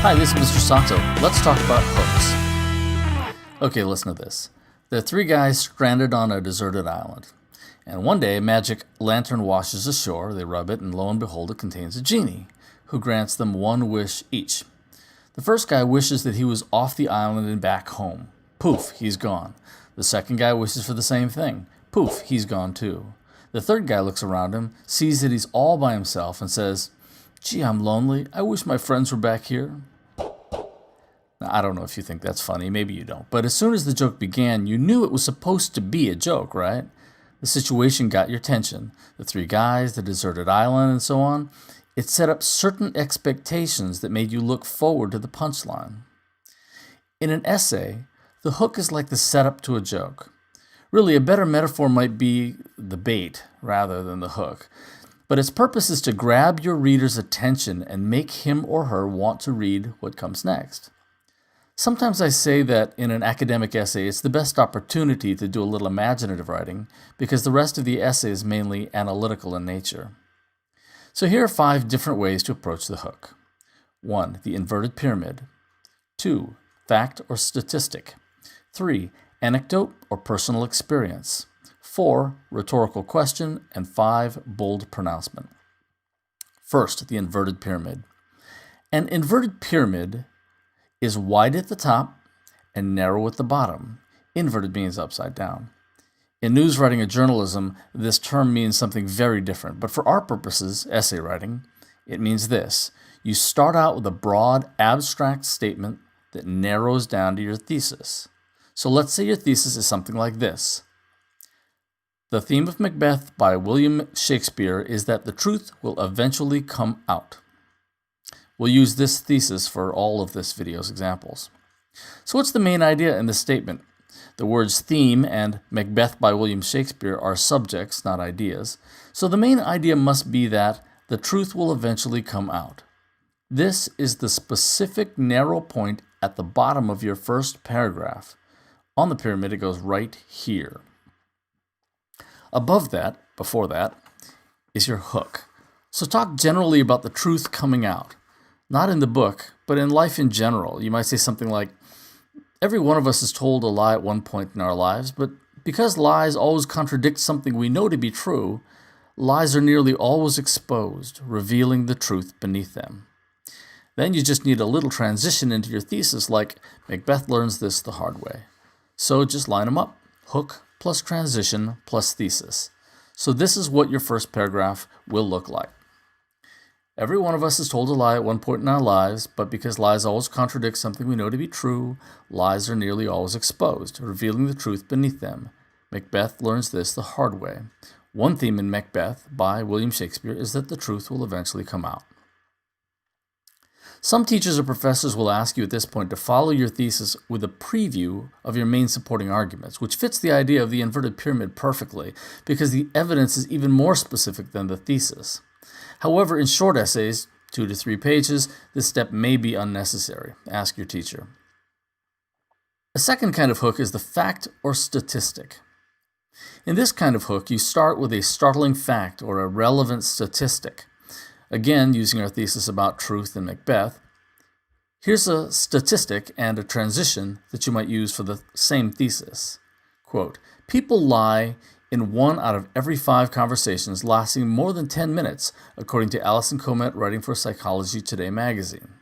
Hi, this is Mr. Sato. Let's talk about hooks. Okay, listen to this. There are three guys stranded on a deserted island. And one day, a magic lantern washes ashore. They rub it, and lo and behold, it contains a genie, who grants them one wish each. The first guy wishes that he was off the island and back home. Poof, he's gone. The second guy wishes for the same thing. Poof, he's gone too. The third guy looks around him, sees that he's all by himself, and says, "Gee, I'm lonely. I wish my friends were back here." Now, I don't know if you think that's funny. Maybe you don't. But as soon as the joke began, you knew it was supposed to be a joke, right? The situation got your attention. The three guys, the deserted island, and so on. It set up certain expectations that made you look forward to the punchline. In an essay, the hook is like the setup to a joke. Really, a better metaphor might be the bait rather than the hook. But its purpose is to grab your reader's attention and make him or her want to read what comes next. Sometimes I say that in an academic essay, it's the best opportunity to do a little imaginative writing because the rest of the essay is mainly analytical in nature. So here are 5 different ways to approach the hook. 1. The inverted pyramid. 2. Fact or statistic. 3. Anecdote or personal experience. 4. Rhetorical question. And 5. Bold pronouncement. First, the inverted pyramid. An inverted pyramid is wide at the top and narrow at the bottom. Inverted means upside down. In news writing or journalism, this term means something very different. But for our purposes, essay writing, it means this. You start out with a broad, abstract statement that narrows down to your thesis. So let's say your thesis is something like this. The theme of Macbeth by William Shakespeare is that the truth will eventually come out. We'll use this thesis for all of this video's examples. So what's the main idea in this statement? The words theme and Macbeth by William Shakespeare are subjects, not ideas. So the main idea must be that the truth will eventually come out. This is the specific narrow point at the bottom of your first paragraph. On the pyramid, it goes right here. Above that, before that, is your hook. So talk generally about the truth coming out. Not in the book, but in life in general. You might say something like, every one of us is told a lie at one point in our lives, but because lies always contradict something we know to be true, lies are nearly always exposed, revealing the truth beneath them. Then you just need a little transition into your thesis like, Macbeth learns this the hard way. So just line them up. Hook plus transition plus thesis. So this is what your first paragraph will look like. Every one of us is told a lie at one point in our lives, but because lies always contradict something we know to be true, lies are nearly always exposed, revealing the truth beneath them. Macbeth learns this the hard way. One theme in Macbeth by William Shakespeare is that the truth will eventually come out. Some teachers or professors will ask you at this point to follow your thesis with a preview of your main supporting arguments, which fits the idea of the inverted pyramid perfectly because the evidence is even more specific than the thesis. However, in short essays, 2 to 3 pages, this step may be unnecessary. Ask your teacher. A second kind of hook is the fact or statistic. In this kind of hook, you start with a startling fact or a relevant statistic. Again, using our thesis about truth in Macbeth, here's a statistic and a transition that you might use for the same thesis. Quote, people lie in 1 out of every 5 conversations lasting more than 10 minutes, according to Alison Comet writing for Psychology Today magazine.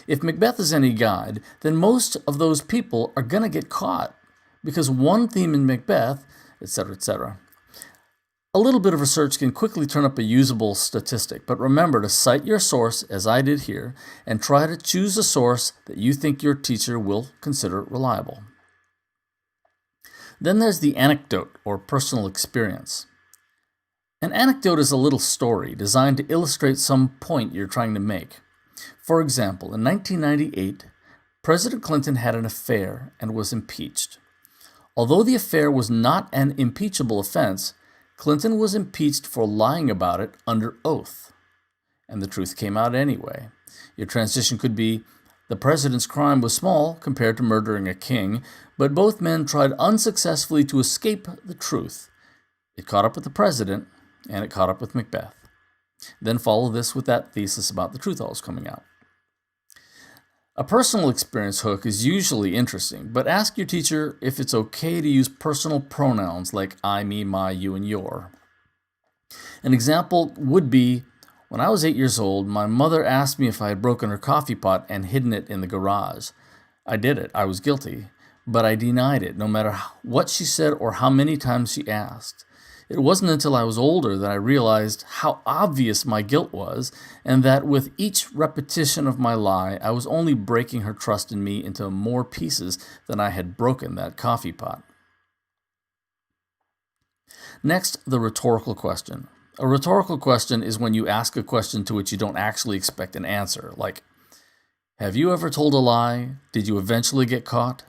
If Macbeth is any guide, then most of those people are going to get caught because one theme in Macbeth, etc., etc. A little bit of research can quickly turn up a usable statistic, but remember to cite your source, as I did here, and try to choose a source that you think your teacher will consider reliable. Then there's the anecdote or personal experience. An anecdote is a little story designed to illustrate some point you're trying to make. For example, in 1998, President Clinton had an affair and was impeached. Although the affair was not an impeachable offense, Clinton was impeached for lying about it under oath. And the truth came out anyway. Your transition could be, the president's crime was small compared to murdering a king, but both men tried unsuccessfully to escape the truth. It caught up with the president, and it caught up with Macbeth. Then follow this with that thesis about the truth always coming out. A personal experience hook is usually interesting, but ask your teacher if it's okay to use personal pronouns like I, me, my, you, and your. An example would be, when I was 8 years old, my mother asked me if I had broken her coffee pot and hidden it in the garage. I did it. I was guilty. But I denied it, no matter what she said or how many times she asked. It wasn't until I was older that I realized how obvious my guilt was, and that with each repetition of my lie, I was only breaking her trust in me into more pieces than I had broken that coffee pot. Next, the rhetorical question. A rhetorical question is when you ask a question to which you don't actually expect an answer, like, have you ever told a lie? Did you eventually get caught?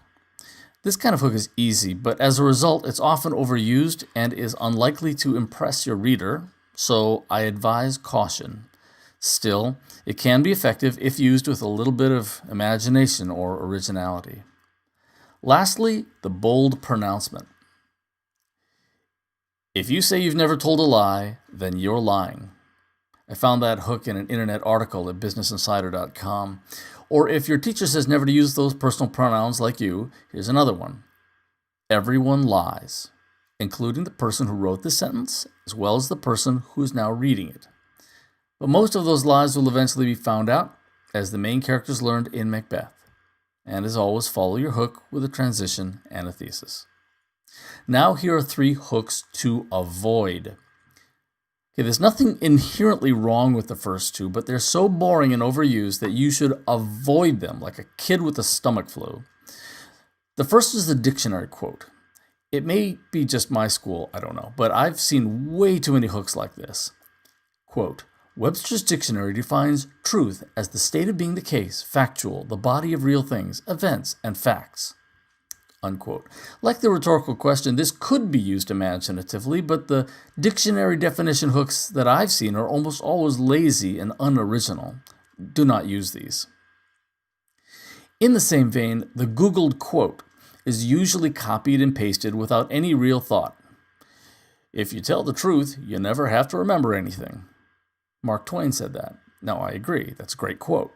This kind of hook is easy, but as a result, it's often overused and is unlikely to impress your reader, so I advise caution. Still, it can be effective if used with a little bit of imagination or originality. Lastly, the bold pronouncement. If you say you've never told a lie, then you're lying. I found that hook in an internet article at businessinsider.com. Or if your teacher says never to use those personal pronouns like you, here's another one. Everyone lies, including the person who wrote the sentence, as well as the person who is now reading it. But most of those lies will eventually be found out, as the main characters learned in Macbeth. And as always, follow your hook with a transition and a thesis. Now here are 3 hooks to avoid. Okay, there's nothing inherently wrong with the first 2, but they're so boring and overused that you should avoid them like a kid with a stomach flu. The first is the dictionary quote. It may be just my school, I don't know, but I've seen way too many hooks like this. Quote, Webster's dictionary defines truth as the state of being the case, factual, the body of real things, events, and facts. Unquote. Like the rhetorical question, this could be used imaginatively, but the dictionary definition hooks that I've seen are almost always lazy and unoriginal. Do not use these. In the same vein, the Googled quote is usually copied and pasted without any real thought. If you tell the truth, you never have to remember anything. Mark Twain said that. Now, I agree. That's a great quote.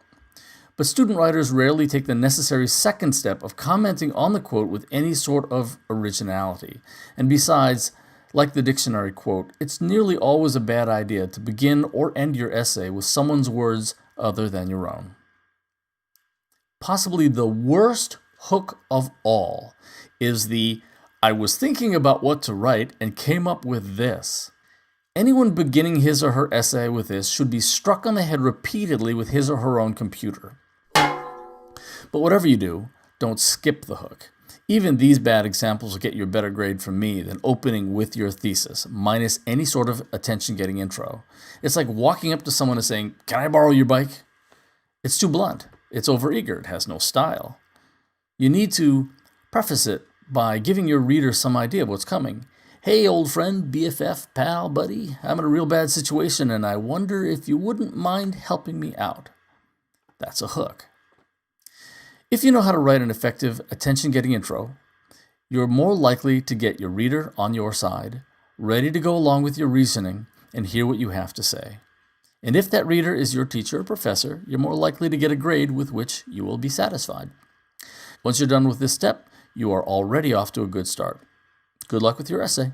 But student writers rarely take the necessary second step of commenting on the quote with any sort of originality. And besides, like the dictionary quote, it's nearly always a bad idea to begin or end your essay with someone's words other than your own. Possibly the worst hook of all is the I was thinking about what to write and came up with this. Anyone beginning his or her essay with this should be struck on the head repeatedly with his or her own computer. But whatever you do, don't skip the hook. Even these bad examples will get you a better grade from me than opening with your thesis, minus any sort of attention-getting intro. It's like walking up to someone and saying, "Can I borrow your bike?" It's too blunt. It's overeager. It has no style. You need to preface it by giving your reader some idea of what's coming. Hey, old friend, BFF, pal, buddy, I'm in a real bad situation and I wonder if you wouldn't mind helping me out. That's a hook. If you know how to write an effective attention-getting intro, you're more likely to get your reader on your side, ready to go along with your reasoning and hear what you have to say. And if that reader is your teacher or professor, you're more likely to get a grade with which you will be satisfied. Once you're done with this step, you are already off to a good start. Good luck with your essay.